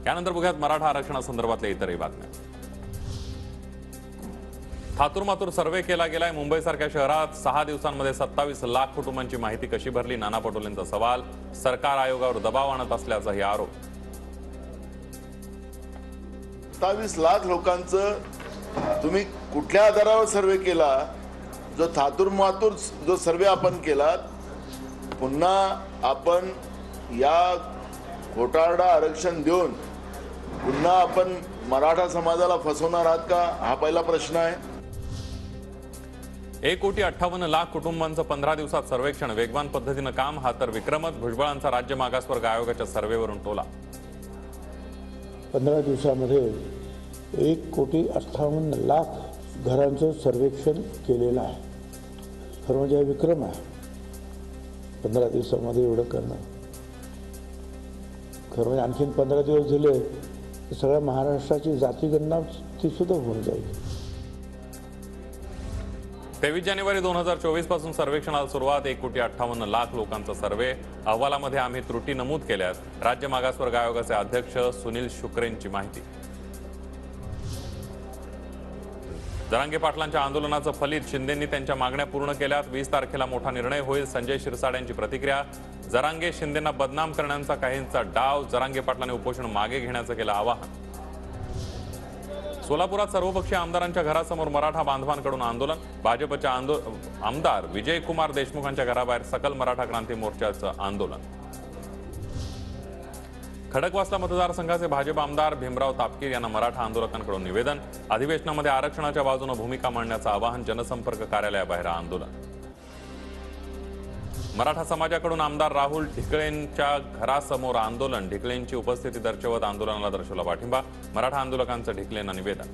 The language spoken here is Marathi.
यानंतर बघूयात मराठा आरक्षणासंदर्भातल्या इतरही बातम्या। थातूर-मातूर सर्वे केला गेलाय। मुंबईसारख्या शहरात 6 दिवसांमध्ये 27 लाख कुटुंबांची माहिती कशी भरली? नाना पटोलेंचा सवाल। सरकार आयोगावर दबाव आणत असल्याचाही आरोप। 27 लाख लोकांचं तुम्ही कुठल्या आधारावर सर्वे केला? जो थातूर-मातूर जो सर्वे आपण केला, पुन्हा आपण या घोटाळा आरक्षण देऊन पुन्हा आपण मराठा समाजाला फसवणार आहात का? हा पहिला प्रश्न आहे। 1,58,00,000 कुटुंबांचं 15 दिवसात सर्वेक्षण, वेगवान पद्धतीनं काम, हा तर विक्रमच। भुजबळांचा राज्य मागासवर्ग आयोगाच्या सर्व्हेवरून टोला। 15 दिवसामध्ये 1,58,00,000 घरांचं सर्वेक्षण केलेलं आहे। खरं म्हणजे हा विक्रम आहे 15 दिवसामध्ये एवढं करणं। खरं म्हणजे आणखीन 15 दिवस दिले तर सगळ्या महाराष्ट्राची जातीगणना ती सुद्धा होऊन जाईल। 23 जानेवारी 2024 पासून सर्वेक्षणाला सुरुवात। 1,58,00,000 लोकांचा सर्वे। अहवालामध्ये आम्ही त्रुटी नमूद केल्यात। राज्य मागासवर्ग आयोगाचे अध्यक्ष सुनील शुक्रेंची माहिती। जरांगे पाटलांच्या आंदोलनाचं फलित, शिंदेंनी त्यांच्या मागण्या पूर्ण केल्यात। 20 तारखेला मोठा निर्णय होईल। संजय शिरसाड्यांची प्रतिक्रिया। जरांगे शिंदेंना बदनाम करण्याचा काहींचा डाव। जरांगे पाटलांनी उपोषण मागे घेण्याचं केलं आवाहन। सोलापुरात सर्वपक्षीय आमदारांच्या घरासमोर मराठा बांधवांकडून आंदोलन। भाजपच्या आमदार विजयकुमार देशमुखांच्या घराबाहेर सकल मराठा क्रांती मोर्चाचं आंदोलन। खडकवासला मतदारसंघाचे भाजप आमदार भीमराव तापकीर यांना मराठा आंदोलकांकडून निवेदन। अधिवेशनामध्ये आरक्षणाच्या बाजूने भूमिका मांडण्याचं आवाहन। जनसंपर्क कार्यालयाबाहेर आंदोलन। मराठा समाजाकडून आमदार राहुल ढिकळेंच्या घरासमोर आंदोलन। ढिकळेंची उपस्थिती दर्शवत आंदोलनाला दर्शवला पाठिंबा। मराठा आंदोलकांचं ढिकलेंना निवेदन।